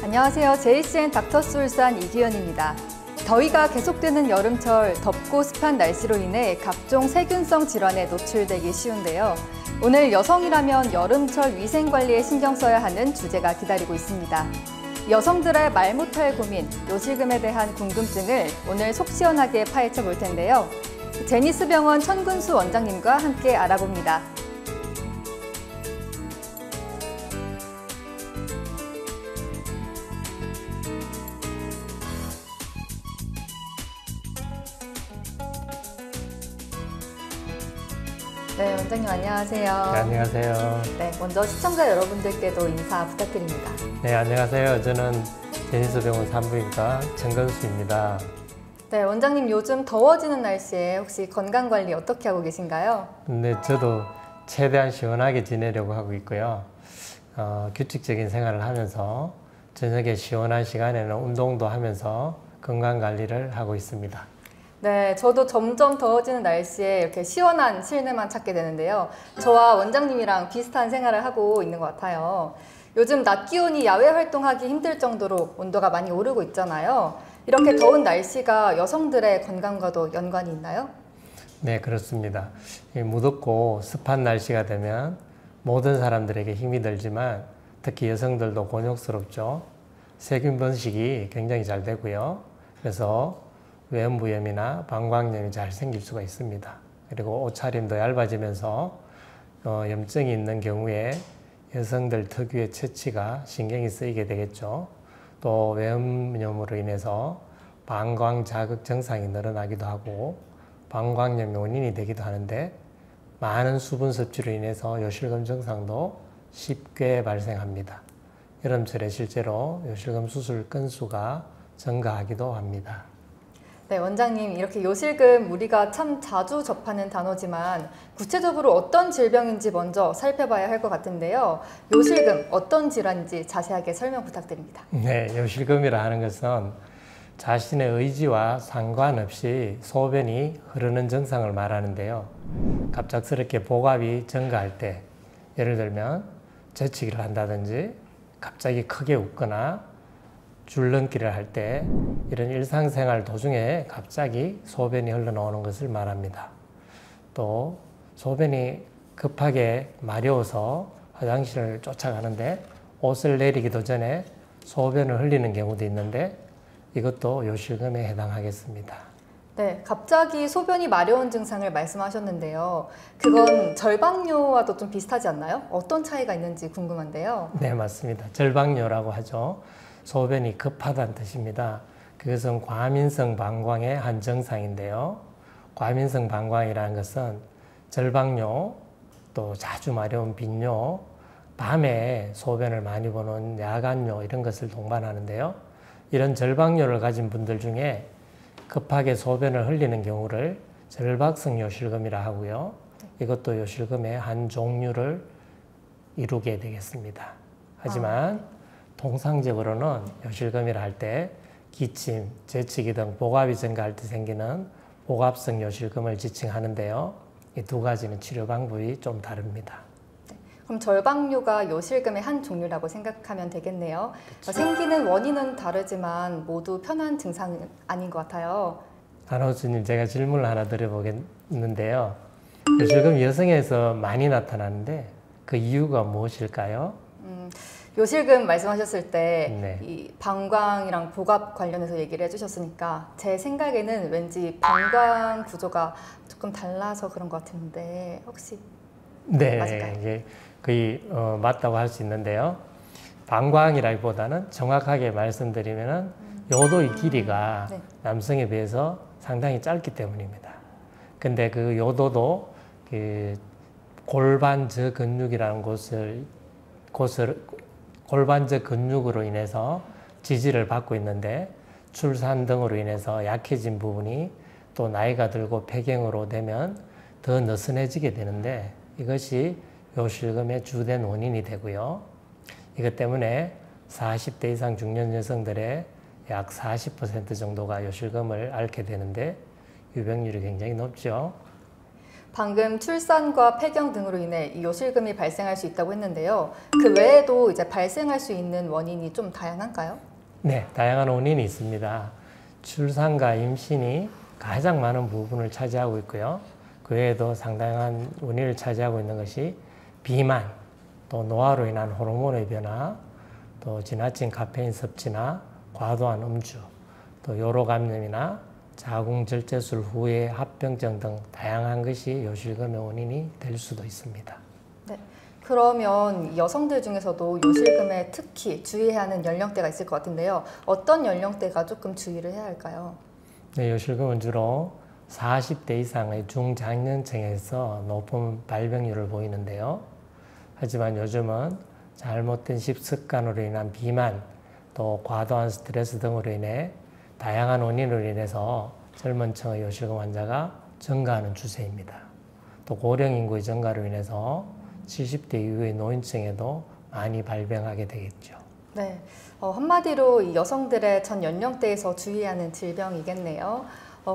안녕하세요. JCN 닥터스 울산 이규현입니다. 더위가 계속되는 여름철 덥고 습한 날씨로 인해 각종 세균성 질환에 노출되기 쉬운데요. 오늘 여성이라면 여름철 위생관리에 신경 써야 하는 주제가 기다리고 있습니다. 여성들의 말 못할 고민, 요실금에 대한 궁금증을 오늘 속 시원하게 파헤쳐 볼 텐데요. 제니스병원 천근수 원장님과 함께 알아봅니다. 네, 원장님 안녕하세요. 네, 안녕하세요. 네, 먼저 시청자 여러분들께도 인사 부탁드립니다. 네, 안녕하세요. 저는 제니스병원 산부인과 천근수입니다. 네, 원장님 요즘 더워지는 날씨에 혹시 건강관리 어떻게 하고 계신가요? 네, 저도 최대한 시원하게 지내려고 하고 있고요. 규칙적인 생활을 하면서 저녁에 시원한 시간에는 운동도 하면서 건강관리를 하고 있습니다. 네, 저도 점점 더워지는 날씨에 이렇게 시원한 실내만 찾게 되는데요. 저와 원장님이랑 비슷한 생활을 하고 있는 것 같아요. 요즘 낮 기온이 야외 활동하기 힘들 정도로 온도가 많이 오르고 있잖아요. 이렇게 더운 날씨가 여성들의 건강과도 연관이 있나요? 네, 그렇습니다. 무덥고 습한 날씨가 되면 모든 사람들에게 힘이 들지만 특히 여성들도 곤욕스럽죠. 세균 번식이 굉장히 잘 되고요. 그래서 외음부염이나 방광염이 잘 생길 수가 있습니다. 그리고 옷차림도 얇아지면서 염증이 있는 경우에 여성들 특유의 체취가 신경이 쓰이게 되겠죠. 또 외음염으로 인해서 방광 자극 증상이 늘어나기도 하고 방광염의 원인이 되기도 하는데 많은 수분 섭취로 인해서 요실금 증상도 쉽게 발생합니다. 여름철에 실제로 요실금 수술 건수가 증가하기도 합니다. 네, 원장님, 이렇게 요실금 우리가 참 자주 접하는 단어지만 구체적으로 어떤 질병인지 먼저 살펴봐야 할 것 같은데요. 요실금 어떤 질환인지 자세하게 설명 부탁드립니다. 네, 요실금이라 하는 것은 자신의 의지와 상관없이 소변이 흐르는 증상을 말하는데요. 갑작스럽게 복압이 증가할 때, 예를 들면 재치기를 한다든지 갑자기 크게 웃거나 줄넘기를 할 때 이런 일상생활 도중에 갑자기 소변이 흘러나오는 것을 말합니다. 또 소변이 급하게 마려워서 화장실을 쫓아가는데 옷을 내리기도 전에 소변을 흘리는 경우도 있는데 이것도 요실금에 해당하겠습니다. 네, 갑자기 소변이 마려운 증상을 말씀하셨는데요. 그건 절박뇨와도 좀 비슷하지 않나요? 어떤 차이가 있는지 궁금한데요. 네, 맞습니다. 절박뇨라고 하죠. 소변이 급하다는 뜻입니다. 그것은 과민성 방광의 한 증상인데요. 과민성 방광이라는 것은 절박뇨, 또 자주 마려운 빈뇨, 밤에 소변을 많이 보는 야간뇨 이런 것을 동반하는데요. 이런 절박뇨를 가진 분들 중에 급하게 소변을 흘리는 경우를 절박성 요실금이라 하고요. 이것도 요실금의 한 종류를 이루게 되겠습니다. 하지만 통상적으로는 요실금이라 할 때 기침, 재치기 등 복압이 증가할 때 생기는 복압성 요실금을 지칭하는데요. 이 두 가지는 치료 방법이 좀 다릅니다. 네, 그럼 절박뇨가 요실금의 한 종류라고 생각하면 되겠네요. 생기는 원인은 다르지만 모두 편한 증상은 아닌 것 같아요. 아나운서님, 제가 질문을 하나 드려보겠는데요. 요실금 여성에서 많이 나타나는데 그 이유가 무엇일까요? 요실금 말씀하셨을 때 네. 이 방광이랑 복압 관련해서 얘기를 해주셨으니까 제 생각에는 왠지 방광 구조가 조금 달라서 그런 것 같은데 혹시 네, 맞을까요? 이게 거의 맞다고 할 수 있는데요. 방광이라기보다는 정확하게 말씀드리면은 요도의 길이가 네. 남성에 비해서 상당히 짧기 때문입니다. 근데 그 요도도 그 골반저 근육이라는 곳을 골반저 근육으로 인해서 지지를 받고 있는데 출산 등으로 인해서 약해진 부분이 또 나이가 들고 폐경으로 되면 더 느슨해지게 되는데 이것이 요실금의 주된 원인이 되고요. 이것 때문에 40대 이상 중년 여성들의 약 40% 정도가 요실금을 앓게 되는데 유병률이 굉장히 높죠. 방금 출산과 폐경 등으로 인해 이 요실금이 발생할 수 있다고 했는데요. 그 외에도 이제 발생할 수 있는 원인이 좀 다양한가요? 네, 다양한 원인이 있습니다. 출산과 임신이 가장 많은 부분을 차지하고 있고요. 그 외에도 상당한 원인을 차지하고 있는 것이 비만, 또 노화로 인한 호르몬의 변화, 또 지나친 카페인 섭취나 과도한 음주, 또 요로 감염이나 자궁절제술 후의 합병증 등 다양한 것이 요실금의 원인이 될 수도 있습니다. 네. 그러면 여성들 중에서도 요실금에 특히 주의해야 하는 연령대가 있을 것 같은데요. 어떤 연령대가 조금 주의를 해야 할까요? 네, 요실금은 주로 40대 이상의 중장년층에서 높은 발병률을 보이는데요. 하지만 요즘은 잘못된 식습관으로 인한 비만, 또 과도한 스트레스 등으로 인해 다양한 원인으로 인해서 젊은 층의 요실금 환자가 증가하는 추세입니다. 또 고령 인구의 증가로 인해서 70대 이후의 노인층에도 많이 발병하게 되겠죠. 네, 한마디로 이 여성들의 전 연령대에서 주의하는 질병이겠네요.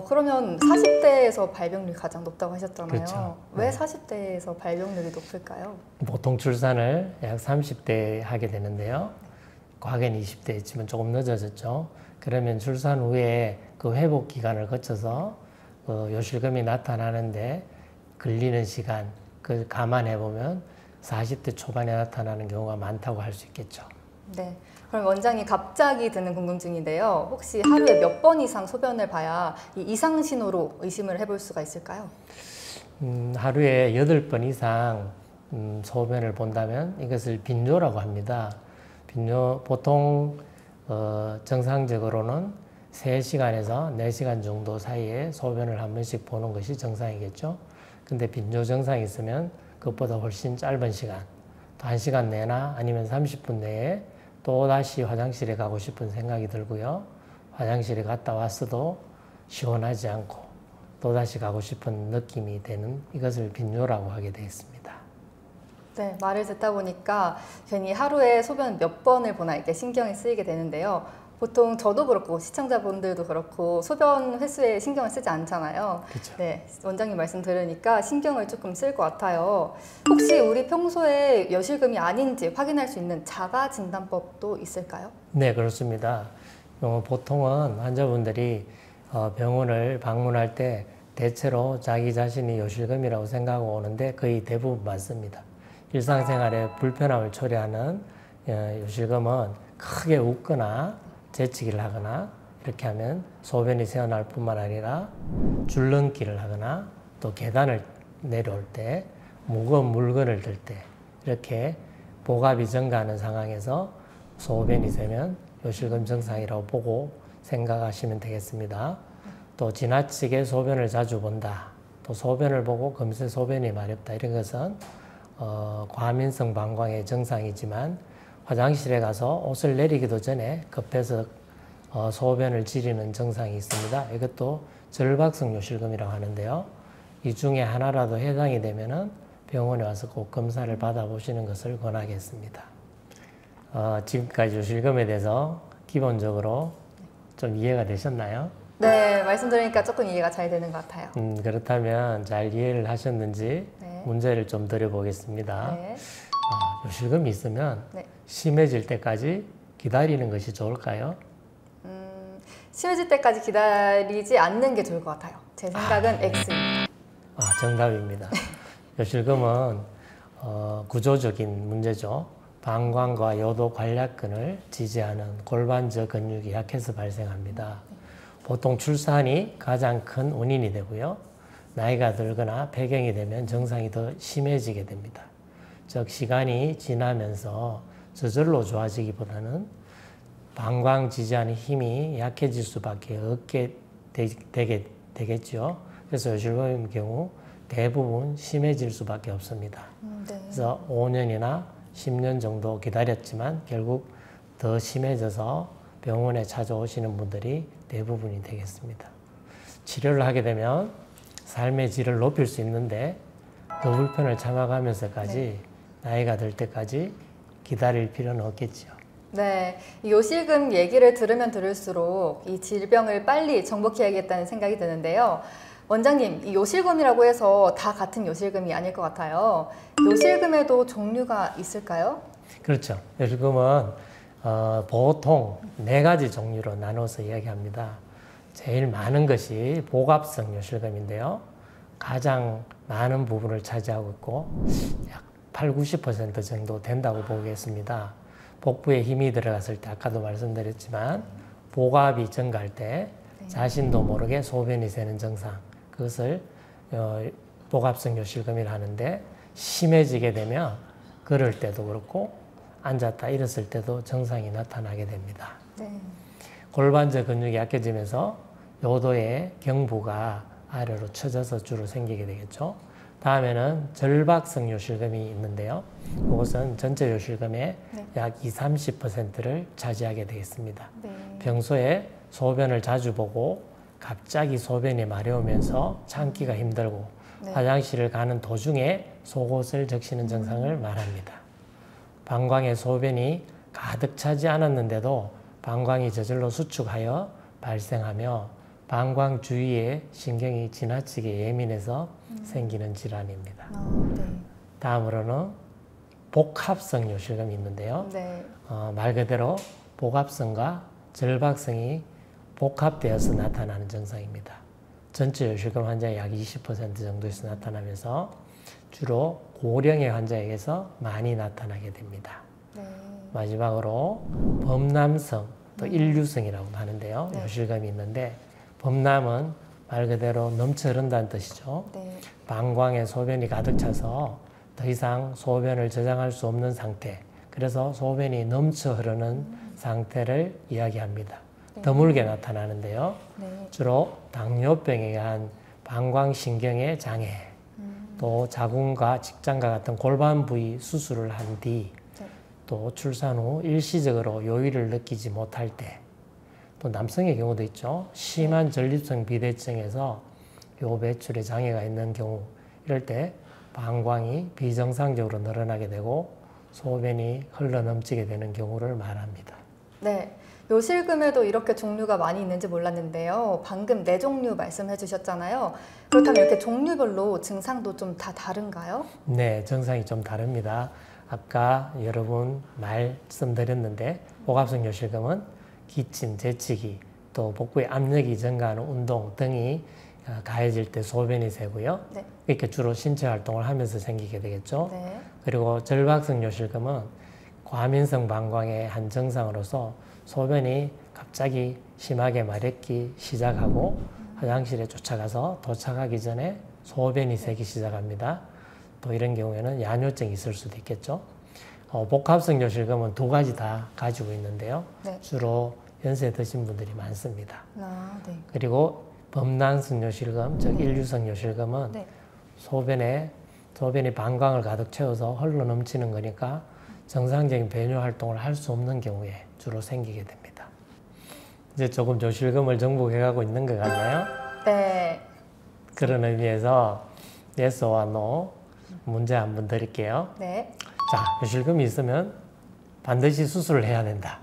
그러면 40대에서 발병률이 가장 높다고 하셨잖아요. 그렇죠. 왜 네. 40대에서 발병률이 높을까요? 보통 출산을 약 30대에 하게 되는데요. 과거엔 20대에 했지만 조금 늦어졌죠. 그러면 출산 후에 그 회복 기간을 거쳐서 요실금이 나타나는데 걸리는 시간, 그 감안해 보면 40대 초반에 나타나는 경우가 많다고 할 수 있겠죠. 네. 그럼 원장님 갑자기 드는 궁금증인데요. 혹시 하루에 몇 번 이상 소변을 봐야 이 이상 신호로 의심을 해볼 수가 있을까요? 하루에 8번 이상 소변을 본다면 이것을 빈뇨라고 합니다. 빈뇨 보통 정상적으로는 3시간에서 4시간 정도 사이에 소변을 한 번씩 보는 것이 정상이겠죠. 근데 빈뇨 증상이 있으면 그것보다 훨씬 짧은 시간, 또 1시간 내나 아니면 30분 내에 또다시 화장실에 가고 싶은 생각이 들고요. 화장실에 갔다 왔어도 시원하지 않고 또다시 가고 싶은 느낌이 되는 이것을 빈뇨라고 하게 되어 있습니다. 네, 말을 듣다 보니까 괜히 하루에 소변 몇 번을 보나 이렇게 신경이 쓰이게 되는데요. 보통 저도 그렇고 시청자분들도 그렇고 소변 횟수에 신경을 쓰지 않잖아요. 그렇죠. 네, 원장님 말씀 들으니까 신경을 조금 쓸 것 같아요. 혹시 우리 평소에 여실금이 아닌지 확인할 수 있는 자가 진단법도 있을까요? 네, 그렇습니다. 보통은 환자분들이 병원을 방문할 때 대체로 자기 자신이 요실금이라고 생각하고 오는데 거의 대부분 맞습니다. 일상생활에 불편함을 초래하는 요실금은 크게 웃거나 재채기를 하거나 이렇게 하면 소변이 새어나올 뿐만 아니라 줄넘기를 하거나 또 계단을 내려올 때 무거운 물건을 들 때 이렇게 복압이 증가하는 상황에서 소변이 새면 요실금 증상이라고 보고 생각하시면 되겠습니다. 또 지나치게 소변을 자주 본다. 또 소변을 보고 금세 소변이 마렵다. 이런 것은 과민성 방광의 증상이지만 화장실에 가서 옷을 내리기도 전에 급해서 소변을 지리는 증상이 있습니다. 이것도 절박성 요실금이라고 하는데요. 이 중에 하나라도 해당이 되면은 병원에 와서 꼭 검사를 받아보시는 것을 권하겠습니다. 지금까지 요실금에 대해서 기본적으로 좀 이해가 되셨나요? 네, 말씀 들으니까 조금 이해가 잘 되는 것 같아요. 그렇다면 잘 이해를 하셨는지 네. 문제를 좀 드려보겠습니다. 네. 요실금이 있으면 네. 심해질 때까지 기다리는 것이 좋을까요? 심해질 때까지 기다리지 않는 게 좋을 것 같아요. 제 생각은 X입니다. 정답입니다. 요실금은 구조적인 문제죠. 방광과 요도 관략근을 지지하는 골반저 근육이 약해서 발생합니다. 보통 출산이 가장 큰 원인이 되고요. 나이가 들거나 폐경이 되면 증상이 더 심해지게 됩니다. 즉 시간이 지나면서 저절로 좋아지기보다는 방광 지지하는 힘이 약해질 수밖에 없게 되겠죠. 그래서 요실금의 경우 대부분 심해질 수밖에 없습니다. 네. 그래서 5년이나 10년 정도 기다렸지만 결국 더 심해져서 병원에 찾아오시는 분들이 대부분이 되겠습니다. 치료를 하게 되면 삶의 질을 높일 수 있는데 그 불편을 참아가면서까지 나이가 들 때까지 기다릴 필요는 없겠죠. 네, 이 요실금 얘기를 들으면 들을수록 이 질병을 빨리 정복해야겠다는 생각이 드는데요. 원장님, 이 요실금이라고 해서 다 같은 요실금이 아닐 것 같아요. 요실금에도 종류가 있을까요? 그렇죠. 요실금은 보통 4가지 종류로 나눠서 이야기합니다. 제일 많은 것이 복합성 요실금인데요. 가장 많은 부분을 차지하고 있고 약 80~90% 정도 된다고 보겠습니다. 복부에 힘이 들어갔을 때 아까도 말씀드렸지만 복압이 증가할 때 자신도 모르게 소변이 새는 증상, 그것을 복합성 요실금이라 하는데, 심해지게 되면 걸을 때도 그렇고 앉았다 일었을 때도 증상이 나타나게 됩니다. 네. 골반저 근육이 약해지면서 요도의 경부가 아래로 처져서 주로 생기게 되겠죠. 다음에는 절박성 요실금이 있는데요. 이것은 전체 요실금의 약 20~30%를 차지하게 되겠습니다. 평소에 소변을 자주 보고 갑자기 소변이 마려우면서 참기가 힘들고 화장실을 가는 도중에 속옷을 적시는 증상을 말합니다. 방광에 소변이 가득 차지 않았는데도 방광이 저절로 수축하여 발생하며 방광 주위에 신경이 지나치게 예민해서 생기는 질환입니다. 다음으로는 복합성 요실금이 있는데요. 말 그대로 복합성과 절박성이 복합되어서 나타나는 증상입니다. 전체 요실금 환자의 약 20% 정도에서 나타나면서 주로 고령의 환자에게서 많이 나타나게 됩니다. 마지막으로 범람성, 또 일류성이라고 하는데요. 요실금이 있는데, 범람은 말 그대로 넘쳐 흐른다는 뜻이죠. 방광에 소변이 가득 차서 더 이상 소변을 저장할 수 없는 상태, 그래서 소변이 넘쳐 흐르는 상태를 이야기합니다. 드물게 나타나는데요. 주로 당뇨병에 의한 방광신경의 장애, 또 자궁과 직장과 같은 골반 부위 수술을 한 뒤, 또 출산 후 일시적으로 요일을 느끼지 못할 때, 또 남성의 경우도 있죠. 심한 전립선 비대증에서 요 배출에 장애가 있는 경우, 이럴 때 방광이 비정상적으로 늘어나게 되고 소변이 흘러 넘치게 되는 경우를 말합니다. 네, 요실금에도 이렇게 종류가 많이 있는지 몰랐는데요. 방금 4종류 말씀해 주셨잖아요. 그렇다면 이렇게 종류별로 증상도 좀 다 다른가요? 네, 증상이 좀 다릅니다. 아까 여러분 말씀드렸는데, 복합성 요실금은 기침, 재치기, 또 복부의 압력이 증가하는 운동 등이 가해질 때 소변이 새고요. 이렇게 주로 신체 활동을 하면서 생기게 되겠죠. 그리고 절박성 요실금은 과민성 방광의 한 증상으로서 소변이 갑자기 심하게 마렵기 시작하고 화장실에 쫓아가서 도착하기 전에 소변이 새기 시작합니다. 또 이런 경우에는 야뇨증이 있을 수도 있겠죠. 복합성 요실금은 2가지 다 가지고 있는데요. 주로 연세 드신 분들이 많습니다. 그리고 범람성 요실금, 즉 일류성 요실금은 소변이 방광을 가득 채워서 흘러 넘치는 거니까 정상적인 배뇨 활동을 할 수 없는 경우에 주로 생기게 됩니다. 이제 조금 요실금을 정복해가고 있는 것 같나요? 네. 그런 의미에서 예스와 노 문제 한번 드릴게요. 자, 요실금이 있으면 반드시 수술을 해야 된다.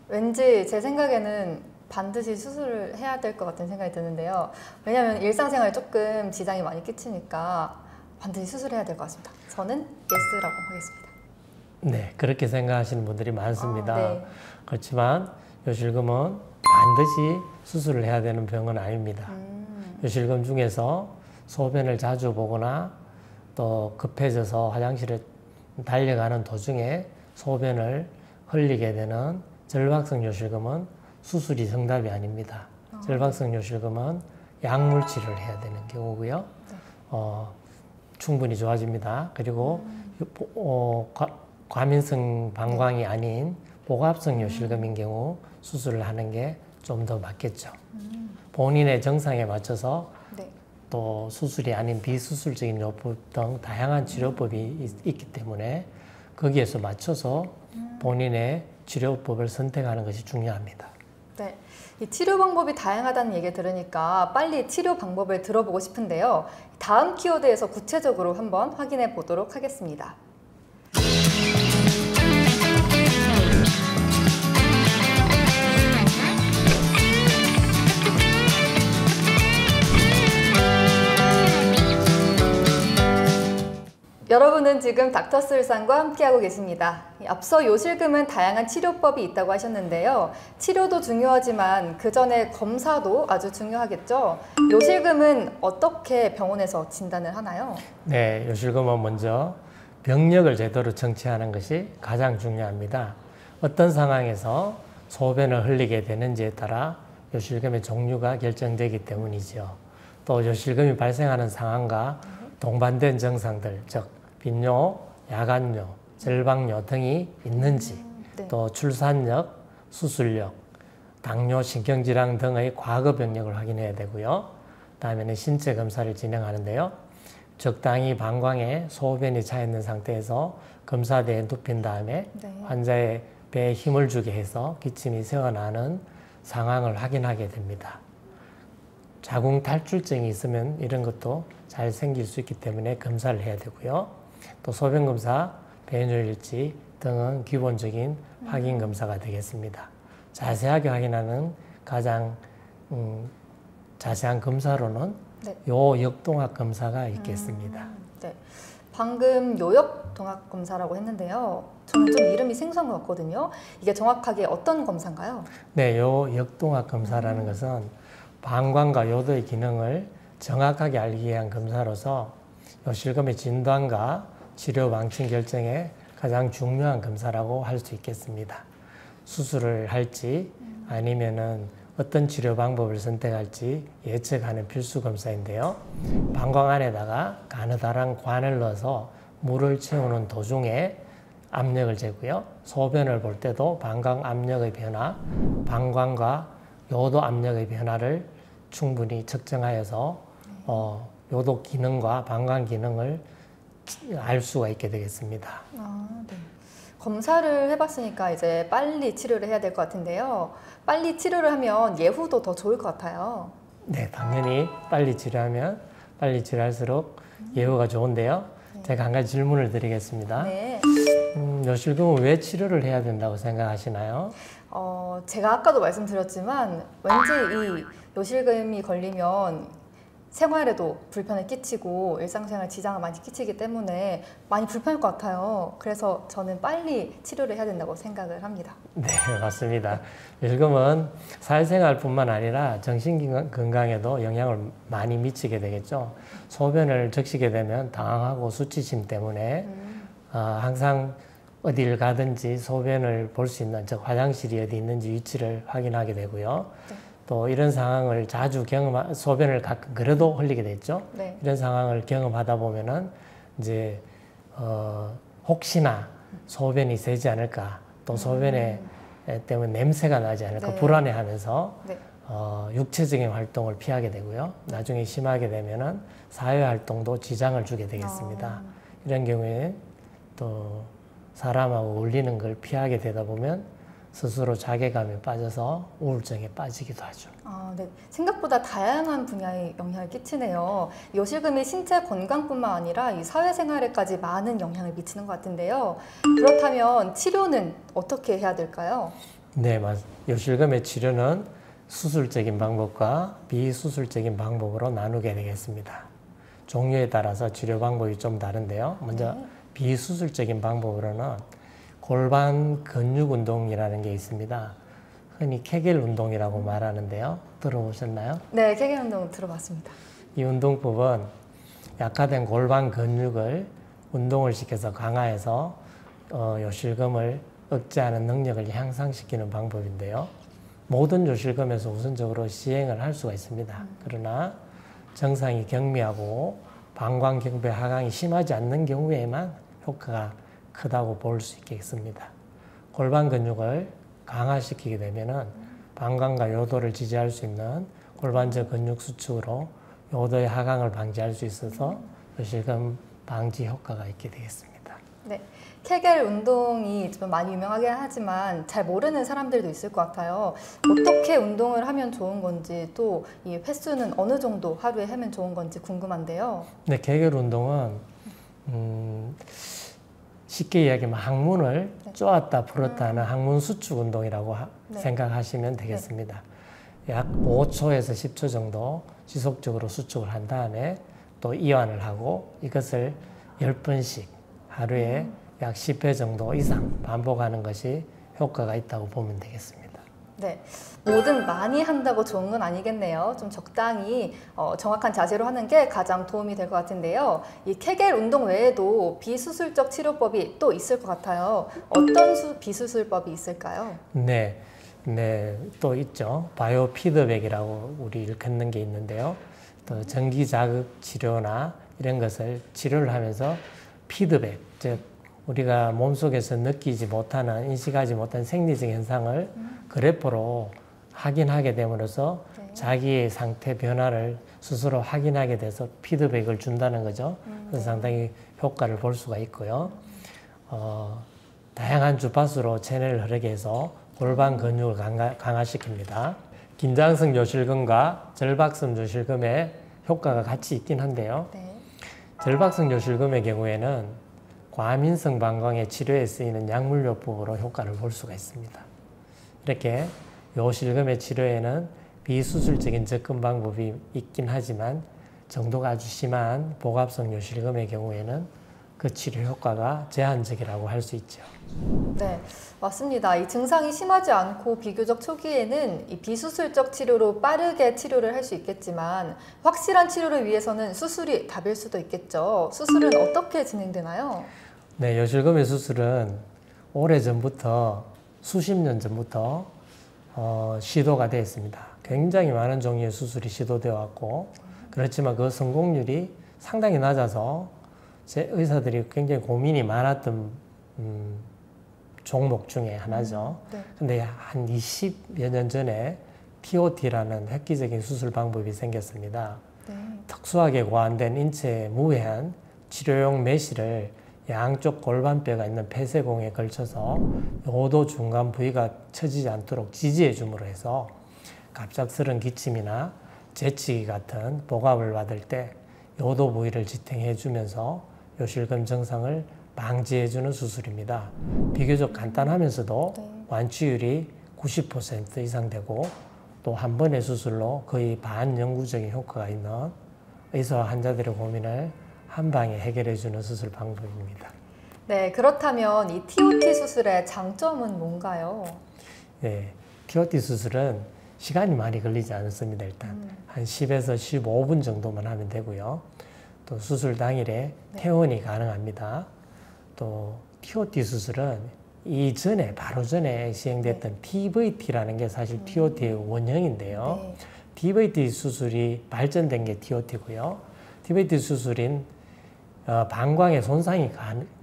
왠지 제 생각에는 반드시 수술을 해야 될 것 같은 생각이 드는데요. 왜냐하면 일상생활에 조금 지장이 많이 끼치니까 반드시 수술해야 될 것 같습니다. 저는 예스라고 하겠습니다. 네, 그렇게 생각하시는 분들이 많습니다. 그렇지만 요실금은 반드시 수술을 해야 되는 병은 아닙니다. 요실금 중에서 소변을 자주 보거나 또 급해져서 화장실에 달려가는 도중에 소변을 흘리게 되는 절박성 요실금은 수술이 정답이 아닙니다. 절박성 요실금은 약물 치료를 해야 되는 경우고요. 충분히 좋아집니다. 그리고 과민성 방광이 아닌 복합성 요실금인 경우 수술을 하는 게 좀 더 맞겠죠. 본인의 정상에 맞춰서 또 수술이 아닌 비수술적인 요법 등 다양한 치료법이 있기 때문에 거기에서 맞춰서 본인의 치료법을 선택하는 것이 중요합니다. 네, 이 치료 방법이 다양하다는 얘기 들으니까 빨리 치료 방법을 들어보고 싶은데요. 다음 키워드에서 구체적으로 한번 확인해 보도록 하겠습니다. 여러분은 지금 닥터스울산과 함께하고 계십니다. 앞서 요실금은 다양한 치료법이 있다고 하셨는데요. 치료도 중요하지만 그 전에 검사도 아주 중요하겠죠. 요실금은 어떻게 병원에서 진단을 하나요? 네, 요실금은 먼저 병력을 제대로 정체하는 것이 가장 중요합니다. 어떤 상황에서 소변을 흘리게 되는지에 따라 요실금의 종류가 결정되기 때문이죠. 또 요실금이 발생하는 상황과 동반된 증상들, 즉 빈뇨, 야간뇨, 절박뇨 등이 있는지, 네. 또 출산력, 수술력, 당뇨, 신경질환 등의 과거 병력을 확인해야 되고요. 다음에는 신체 검사를 진행하는데요. 적당히 방광에 소변이 차 있는 상태에서 검사대에 눕힌 다음에 네. 환자의 배에 힘을 주게 해서 기침이 새어나는 상황을 확인하게 됩니다. 자궁 탈출증이 있으면 이런 것도 잘 생길 수 있기 때문에 검사를 해야 되고요. 또 소변 검사, 배뇨일지 등은 기본적인 확인 검사가 되겠습니다. 자세하게 확인하는 가장 자세한 검사로는 네. 요역동학 검사가 있겠습니다. 네. 방금 요역동학 검사라고 했는데요. 저는 좀 이름이 생소한 것 같거든요. 이게 정확하게 어떤 검사인가요? 네, 요역동학 검사라는 것은 방광과 요도의 기능을 정확하게 알기 위한 검사로서 요실금의 진단과 치료 방침 결정에 가장 중요한 검사라고 할 수 있겠습니다. 수술을 할지 아니면은 어떤 치료 방법을 선택할지 예측하는 필수 검사인데요. 방광 안에다가 가느다란 관을 넣어서 물을 채우는 도중에 압력을 재고요. 소변을 볼 때도 방광 압력의 변화, 방광과 요도 압력의 변화를 충분히 측정하여서 요도 기능과 방광 기능을 알 수가 있게 되겠습니다. 네. 검사를 해봤으니까 이제 빨리 치료를 해야 될 것 같은데요. 빨리 치료를 하면 예후도 더 좋을 것 같아요. 네, 당연히 빨리 치료하면 빨리 치료할수록 예후가 좋은데요. 네. 제가 한 가지 질문을 드리겠습니다. 네. 요실금은 왜 치료를 해야 된다고 생각하시나요? 제가 아까도 말씀드렸지만 왠지 이 요실금이 걸리면 생활에도 불편을 끼치고 일상생활 지장을 많이 끼치기 때문에 많이 불편할 것 같아요. 그래서 저는 빨리 치료를 해야 된다고 생각을 합니다. 네, 맞습니다. 요실금은 사회생활뿐만 아니라 정신건강에도 영향을 많이 미치게 되겠죠. 소변을 적시게 되면 당황하고 수치심 때문에 항상 어디를 가든지 소변을 볼 수 있는, 즉 화장실이 어디 있는지 위치를 확인하게 되고요. 네. 또 이런 상황을 자주 소변을 가끔 그래도 흘리게 됐죠. 네. 이런 상황을 경험하다 보면은 이제 혹시나 소변이 새지 않을까, 또 소변에 때문에 냄새가 나지 않을까 네. 불안해하면서 네. 육체적인 활동을 피하게 되고요. 나중에 심하게 되면은 사회 활동도 지장을 주게 되겠습니다. 이런 경우에 또 사람하고 어울리는 걸 피하게 되다 보면 스스로 자괴감에 빠져서 우울증에 빠지기도 하죠. 네. 생각보다 다양한 분야에 영향을 끼치네요. 요실금이 신체 건강뿐만 아니라 이 사회생활에까지 많은 영향을 미치는 것 같은데요. 그렇다면 치료는 어떻게 해야 될까요? 네, 요실금의 치료는 수술적인 방법과 비수술적인 방법으로 나누게 되겠습니다. 종류에 따라서 치료 방법이 좀 다른데요. 먼저 비수술적인 방법으로는 골반 근육 운동이라는 게 있습니다. 흔히 케겔 운동이라고 말하는데요. 들어보셨나요? 네, 케겔 운동 들어봤습니다. 이 운동법은 약화된 골반 근육을 운동을 시켜서 강화해서 요실금을 억제하는 능력을 향상시키는 방법인데요. 모든 요실금에서 우선적으로 시행을 할 수가 있습니다. 그러나 증상이 경미하고 방광경부의 하강이 심하지 않는 경우에만 효과가 크다고 볼 수 있겠습니다. 골반 근육을 강화시키게 되면은 방광과 요도를 지지할 수 있는 골반적 근육 수축으로 요도의 하강을 방지할 수 있어서 요실금 방지 효과가 있게 되겠습니다. 네, 케겔 운동이 좀 많이 유명하긴 하지만 잘 모르는 사람들도 있을 것 같아요. 어떻게 운동을 하면 좋은 건지 또 이 횟수는 어느 정도 하루에 하면 좋은 건지 궁금한데요. 네, 케겔 운동은 쉽게 이야기하면 항문을 쪼았다 풀었다 하는 항문 수축 운동이라고 생각하시면 되겠습니다. 약 5초에서 10초 정도 지속적으로 수축을 한 다음에 또 이완을 하고 이것을 10번씩 하루에 약 10회 정도 이상 반복하는 것이 효과가 있다고 보면 되겠습니다. 네, 뭐든 많이 한다고 좋은 건 아니겠네요. 좀 적당히 정확한 자세로 하는 게 가장 도움이 될 것 같은데요. 이 케겔 운동 외에도 비수술적 치료법이 또 있을 것 같아요. 어떤 비수술법이 있을까요? 네, 또 있죠. 바이오 피드백이라고 우리 일컫는 게 있는데요. 또 전기 자극 치료나 이런 것을 치료를 하면서 피드백, 즉 우리가 몸속에서 느끼지 못하는, 인식하지 못한 생리적 현상을 그래프로 확인하게 됨으로써 자기의 상태 변화를 스스로 확인하게 돼서 피드백을 준다는 거죠. 그래서 상당히 효과를 볼 수가 있고요. 다양한 주파수로 체내를 흐르게 해서 골반 근육을 강화시킵니다. 긴장성 요실금과 절박성 요실금의 효과가 같이 있긴 한데요. 절박성 요실금의 경우에는 과민성 방광의 치료에 쓰이는 약물요법으로 효과를 볼 수가 있습니다. 이렇게 요실금의 치료에는 비수술적인 접근 방법이 있긴 하지만 정도가 아주 심한 복압성 요실금의 경우에는 그 치료 효과가 제한적이라고 할 수 있죠. 네, 맞습니다. 이 증상이 심하지 않고 비교적 초기에는 이 비수술적 치료로 빠르게 치료를 할 수 있겠지만 확실한 치료를 위해서는 수술이 답일 수도 있겠죠. 수술은 어떻게 진행되나요? 네, 요실금의 수술은 오래전부터 수십 년 전부터 시도가 되어 있습니다. 굉장히 많은 종류의 수술이 시도되어 왔고 그렇지만 그 성공률이 상당히 낮아서 제 의사들이 굉장히 고민이 많았던 종목 중에 하나죠. 근데 한 20여 년 전에 TOT라는 획기적인 수술 방법이 생겼습니다. 특수하게 고안된 인체에 무해한 치료용 메시를 양쪽 골반뼈가 있는 폐쇄공에 걸쳐서 요도 중간 부위가 처지지 않도록 지지해 줌으로 해서 갑작스런 기침이나 재치기 같은 복압을 받을 때 요도 부위를 지탱해 주면서 요실금 증상을 방지해 주는 수술입니다. 비교적 간단하면서도 완치율이 90% 이상 되고 또 한 번의 수술로 거의 반영구적인 효과가 있는 의사와 환자들의 고민을 한 방에 해결해 주는 수술 방법입니다. 네, 그렇다면 이 TOT 수술의 장점은 뭔가요? 네, TOT 수술은 시간이 많이 걸리지 않습니다. 일단 한 10에서 15분 정도만 하면 되고요. 또 수술 당일에 퇴원이 가능합니다. 또 TOT 수술은 바로 전에 시행됐던 TVT라는 게 사실 TOT의 원형인데요. TVT 수술이 발전된 게 TOT고요. TVT 수술인 방광에 손상이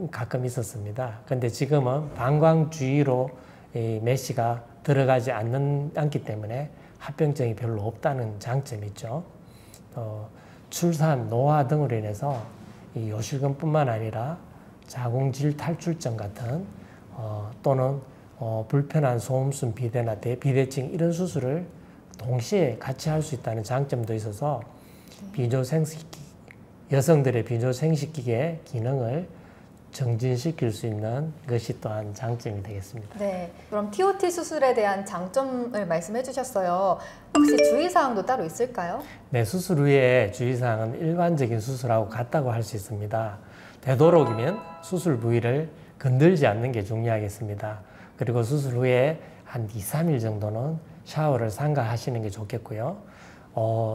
가끔 있었습니다. 근데 지금은 방광 주위로 이 메시가 들어가지 않기 때문에 합병증이 별로 없다는 장점이 있죠. 출산, 노화 등으로 인해서 이 요실금뿐만 아니라 자궁질 탈출증 같은 또는 불편한 소음순 비대나 비대증 이런 수술을 동시에 같이 할 수 있다는 장점도 있어서 여성들의 비뇨생식기의 기능을 정진시킬 수 있는 것이 또한 장점이 되겠습니다. 네, 그럼 TOT 수술에 대한 장점을 말씀해 주셨어요. 혹시 주의사항도 따로 있을까요? 네, 수술 후에 주의사항은 일반적인 수술하고 같다고 할 수 있습니다. 되도록이면 수술 부위를 건들지 않는 게 중요하겠습니다. 그리고 수술 후에 한 2, 3일 정도는 샤워를 삼가하시는 게 좋겠고요.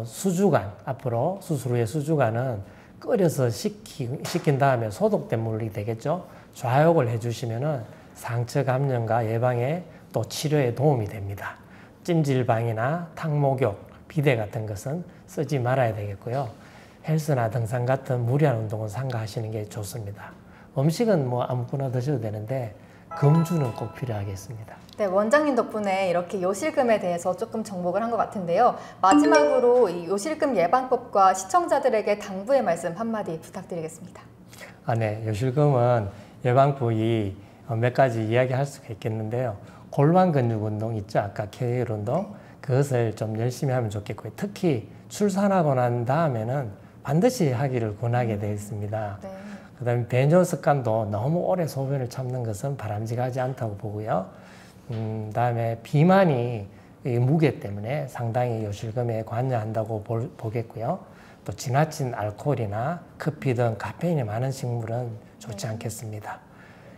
수주관, 앞으로 수술 후에 수주관은 끓여서 식힌 다음에 소독된 물이 되겠죠. 좌욕을 해주시면은 상처 감염과 예방에 또 치료에 도움이 됩니다. 찜질방이나 탕목욕, 비데 같은 것은 쓰지 말아야 되겠고요. 헬스나 등산 같은 무리한 운동은 삼가하시는 게 좋습니다. 음식은 뭐 아무거나 드셔도 되는데 금주는 꼭 필요하겠습니다. 네, 원장님 덕분에 이렇게 요실금에 대해서 조금 정복을 한 것 같은데요. 마지막으로 이 요실금 예방법과 시청자들에게 당부의 말씀 한마디 부탁드리겠습니다. 네, 요실금은 예방법이 몇 가지 이야기할 수가 있겠는데요. 골반 근육 운동 있죠? 아까 케겔 운동. 그것을 좀 열심히 하면 좋겠고요. 특히 출산하고 난 다음에는 반드시 하기를 권하게 되어 있습니다. 그다음에 배뇨 습관도 너무 오래 소변을 참는 것은 바람직하지 않다고 보고요. 그다음에 비만이 이 무게 때문에 상당히 요실금에 관여한다고 보겠고요. 또 지나친 알코올이나 커피 등 카페인이 많은 식물은 좋지 않겠습니다.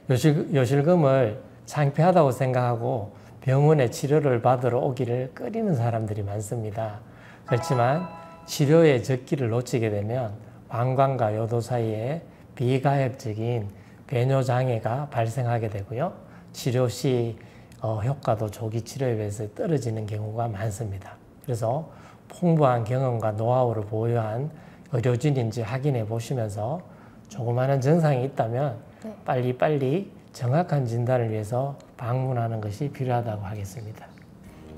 요실금을 창피하다고 생각하고 병원에 치료를 받으러 오기를 꺼리는 사람들이 많습니다. 그렇지만 치료의 적기를 놓치게 되면 방광과 요도 사이에 비가역적인 배뇨장애가 발생하게 되고요. 치료 시 효과도 조기 치료에 비해서 떨어지는 경우가 많습니다. 그래서 풍부한 경험과 노하우를 보유한 의료진인지 확인해 보시면서 조그마한 증상이 있다면 빨리빨리 정확한 진단을 위해서 방문하는 것이 필요하다고 하겠습니다.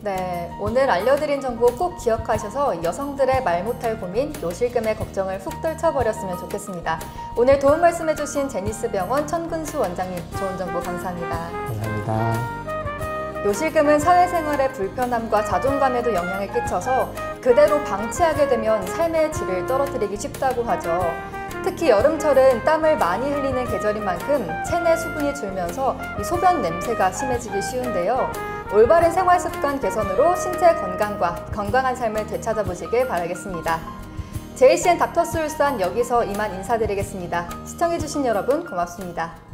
네, 오늘 알려드린 정보 꼭 기억하셔서 여성들의 말 못할 고민, 요실금의 걱정을 훅 떨쳐버렸으면 좋겠습니다. 오늘 도움 말씀해주신 제니스병원 천근수 원장님, 좋은 정보 감사합니다. 감사합니다. 요실금은 사회생활의 불편함과 자존감에도 영향을 끼쳐서 그대로 방치하게 되면 삶의 질을 떨어뜨리기 쉽다고 하죠. 특히 여름철은 땀을 많이 흘리는 계절인 만큼 체내 수분이 줄면서 이 소변 냄새가 심해지기 쉬운데요. 올바른 생활 습관 개선으로 신체 건강과 건강한 삶을 되찾아보시길 바라겠습니다. JCN 닥터스 울산 여기서 이만 인사드리겠습니다. 시청해주신 여러분 고맙습니다.